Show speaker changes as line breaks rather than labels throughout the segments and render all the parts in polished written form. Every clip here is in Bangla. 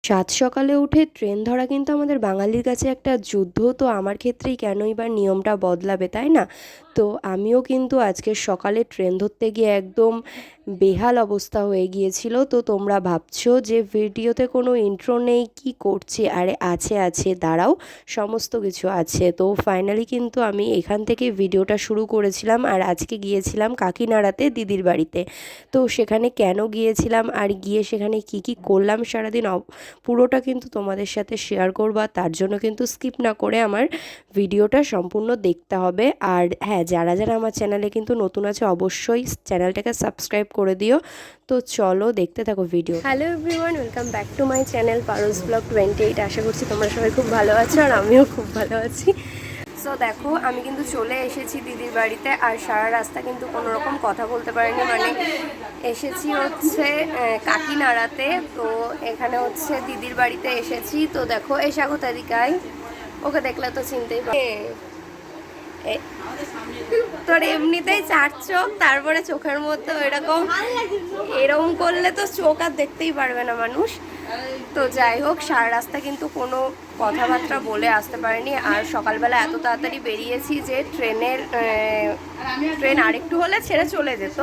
সাত সকালে উঠে ট্রেন ধরা কিন্তু আমাদের বাঙালির কাছে একটা যুদ্ধ। তো আমার ক্ষেত্রেই কেনই বা নিয়মটা বদলাবে, তাই না? তো আমিও কিন্তু আজকে সকালে ট্রেন ধরতে গিয়ে একদম বেহাল অবস্থা হয়ে গিয়েছিল। তো তোমরা ভাবছো যে ভিডিওতে কোনো ইন্ট্রো নেই, কি করছি? আরে আছে আছে, দাঁড়াও, সমস্ত কিছু আছে। তো ফাইনালি কিন্তু আমি এখান থেকে ভিডিওটা শুরু করেছিলাম, আর আজকে গিয়েছিলাম কাকিনাড়াতে দিদির বাড়িতে। তো সেখানে কেন গিয়েছিলাম আর গিয়ে সেখানে কি কি করলাম সারাদিন পুরোটা কিন্তু তোমাদের সাথে শেয়ার করব। আর তার জন্য কিন্তু স্কিপ না করে আমার ভিডিওটা সম্পূর্ণ দেখতে হবে। আর হ্যাঁ, যারা যারা আমার চ্যানেলে কিন্তু নতুন আছে অবশ্যই চ্যানেলটাকে সাবস্ক্রাইব করে দিও। তো চলো দেখতে থাকো video. Hello everyone, welcome back to my channel Paru's vlog 28। আশা করছি তোমরা সবাই খুব ভালো আছো আর আমিও খুব ভালো আছি। সো দেখো, আমি কিন্তু চলে এসেছি দিদির বাড়িতে, আর সারা রাস্তা কিন্তু কোনো রকম কথা বলতে পারিনি। মানে এসেছি হচ্ছে কাকিনাড়াতে। তো এখানে হচ্ছে দিদির বাড়িতে এসেছি। তো দেখো, এই স্বাগত দিকায়, ওকে দেখলে তো চিনতেই তোর এমনিতেই চার চোখ, তারপরে চোখের মধ্যে এরকম এরকম করলে তো চোখ আর দেখতেই পারবে না মানুষ। তো যাই হোক, সারা রাস্তা কিন্তু কোনো কথাবার্তা বলে আসতে পারিনি। আর সকালবেলা এত তাড়াতাড়ি বেরিয়েছি যে ট্রেন আরেকটু হলে ছেড়ে চলে যেত।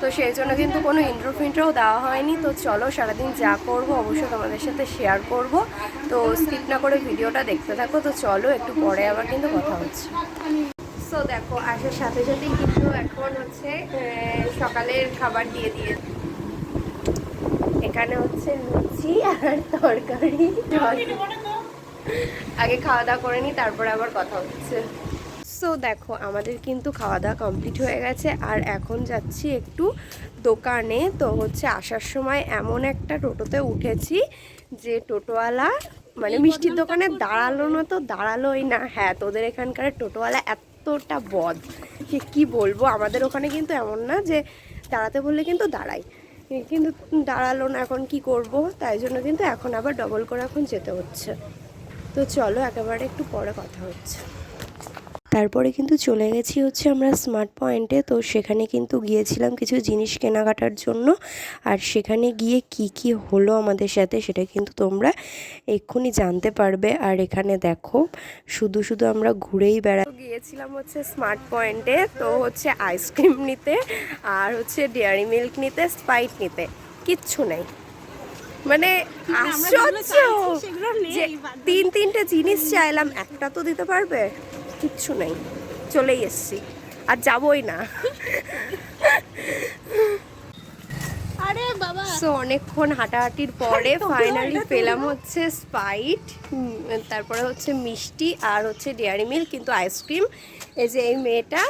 তো সেই জন্য কিন্তু কোনো ইন্ট্রো দেওয়া হয়নি। তো চলো, সারাদিন যা করবো অবশ্যই তোমাদের সাথে শেয়ার করব। তো স্কিপ না করে ভিডিওটা দেখতে থাকো। তো চলো, একটু পরে আবার কিন্তু কথা হচ্ছে। সো দেখো, আসার সাথে সাথেই কিন্তু এখন হচ্ছে সকালের খাবার দিয়ে দিয়ে এখানে হচ্ছে লুচি আর তরকারি। আগে খাওয়া দাওয়া করে নিই, তারপরে আবার কথা হচ্ছে। সো দেখো, আমাদের কিন্তু খাওয়া দাওয়া কমপ্লিট হয়ে গেছে, আর এখন যাচ্ছি একটু দোকানে। তো হচ্ছে আসার সময় এমন একটা টোটোতে উঠেছি যে টোটোওয়ালা মানে মিষ্টির দোকানে দাঁড়ালো না তো দাঁড়ালোই না। হ্যাঁ, তোদের এখানকার টোটোওয়ালা এতটা বদ যে কী বলবো। আমাদের ওখানে কিন্তু এমন না যে দাঁড়াতে বললে কিন্তু দাঁড়াই, কিন্তু দাঁড়ালো না। এখন কি করব, তাই জন্য কিন্তু এখন আবার ডবল করে এখন যেতে হচ্ছে। তো চলো, একেবারে একটু পরে কথা হচ্ছে। তারপরে কিন্তু চলে গেছি হচ্ছে আমরা স্মার্ট পয়েন্টে। তো সেখানে কিন্তু গিয়েছিলাম কিছু জিনিস কেনাকাটার জন্য। আর সেখানে গিয়ে কি কি হলো আমাদের সাথে সেটা কিন্তু তোমরা এক্ষুনি জানতে পারবে। আর এখানে দেখো, শুধু শুধু আমরা ঘুরেই গিয়েছিলাম হচ্ছে স্মার্ট পয়েন্টে। তো হচ্ছে আইসক্রিম নিতে, আর হচ্ছে ডেয়ারি মিল্ক নিতে, স্প্রাইট নিতে, কিচ্ছু নেই। মানে আশ্চর্য যে তিনটে জিনিস চাইলাম, একটা তো দিতে পারবে? কিচ্ছু নেই, চলেই এসছি আর যাবই না।
আরে বাবা,
সো অনেকক্ষণ হাঁটাহাঁটির পরে ফাইনালি পেলাম হচ্ছে স্প্রাইট, তারপরে হচ্ছে মিষ্টি, আর হচ্ছে ডেয়ারি মিল্ক, কিন্তু আইসক্রিম এই যে এই মেয়েটা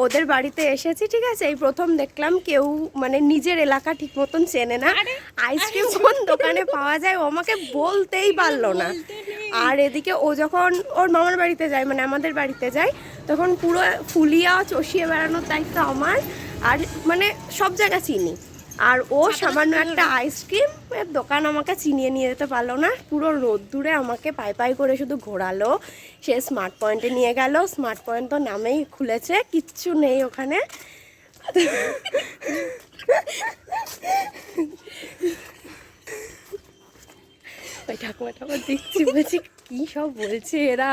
ওদের বাড়িতে এসেছি, ঠিক আছে, এই প্রথম দেখলাম কেউ মানে নিজের এলাকা ঠিক মতন চেনে না। আইসক্রিম কোন দোকানে পাওয়া যায় ও আমাকে বলতেই পারলো না। আর এদিকে ও যখন ওর মামার বাড়িতে যায়, মানে আমাদের বাড়িতে যায়, তখন পুরো ফুলিয়া চষিয়ে বেড়ানোর দায়িত্ব আমার। আর মানে সব জায়গা চিনি, আর ও সামান্য একটা আইসক্রিম এর দোকান আমাকে চিনিয়ে নিয়ে যেতে পারলো না। পুরো রোদ্দুরে আমাকে পায়ে পায়ে করে শুধু ঘোরালো। সে স্মার্ট পয়েন্টে নিয়ে গেল। স্মার্ট পয়েন্ট তো নামেই খুলেছে, কিচ্ছু নেই ওখানে। ওই ঠাকুমাটা আবার দেখছি, বলছি কী সব বলছে এরা।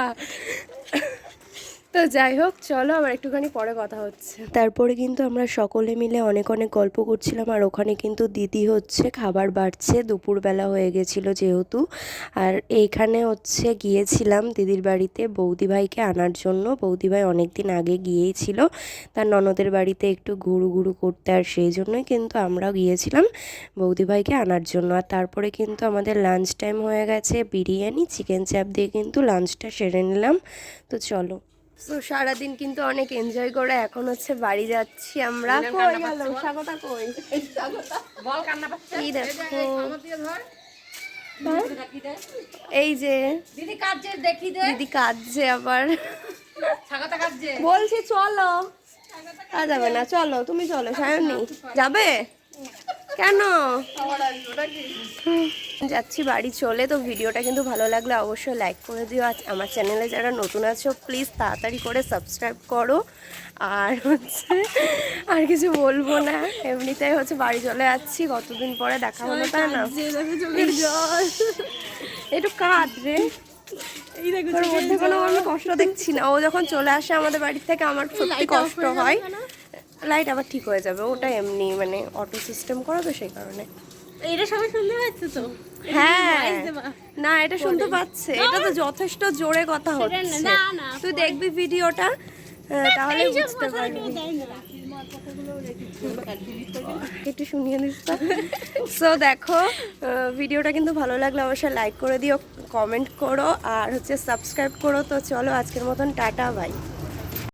তো যাই হোক, চলো আবার একটুখানি পরে কথা হচ্ছে। তারপরে কিন্তু আমরা সকলে মিলে অনেক অনেক গল্প করছিলাম। আর ওখানে কিন্তু দিদি হচ্ছে খাবার বাড়ছে, দুপুরবেলা হয়ে গেছিলো যেহেতু। আর এইখানে হচ্ছে গিয়েছিলাম দিদির বাড়িতে বৌদিভাইকে আনার জন্য। বৌদিভাই অনেক দিন আগে গিয়েছিল তার ননদের বাড়িতে একটু ঘুরু ঘুরু করতে, আর সেই জন্যই কিন্তু আমরাও গিয়েছিলাম বৌদিভাইকে আনার জন্য। আর তারপরে কিন্তু আমাদের লাঞ্চ টাইম হয়ে গেছে, বিরিয়ানি চিকেন চাপ দিয়ে কিন্তু লাঞ্চটা সেরে নিলাম। তো চলো। তো সারাদিন কিন্তু অনেক এনজয় করে এখন হচ্ছে বাড়ি যাচ্ছি আমরা। কই গেল স্বাগতা, কই এই দেখো, এই যে দিদি কাঁদছে, দেখি দে দিদি কাঁদছে আবার। বলছি চলো, যাবে না, চলো তুমি চলো। সায়নী যাবে? কেন যাচ্ছি বাড়ি চলে। তো ভিডিওটা কিন্তু ভালো লাগলে অবশ্যই লাইক করে দিও। আর আমার চ্যানেলে যারা নতুন আছো প্লিজ তাড়াতাড়ি করে সাবস্ক্রাইব করো। আর হচ্ছে আর কিছু বলবো না, এমনিতেই হচ্ছে বাড়ি চলে যাচ্ছি, কতদিন পরে দেখা হলো তাই না। একটু কাঁদ রে, তোর মধ্যে কোনো আমি কষ্ট দেখছি না। ও যখন চলে আসে আমাদের বাড়ি থেকে আমার সত্যি কষ্ট হয়। লাইট আবার ঠিক হয়ে যাবে, ওটা এমনি মানে অটো সিস্টেম করা তো সেই কারণে।
এটা সবাই শুনতে পাচ্ছে তো?
হ্যাঁ না এটা শুনতে পাচ্ছে, এটা তো যথেষ্ট জোরে কথা হচ্ছে।
না না
তুই দেখবি ভিডিওটা তাহলে বুঝতে পারবি। একটু শুনিয়ে দিস তো। সো দেখো ভিডিওটা কিন্তু ভালো লাগলে অবশ্যই লাইক করে দিও, কমেন্ট করো আর হচ্ছে সাবস্ক্রাইব করো। তো চলো আজকের মতন টাটা বাই।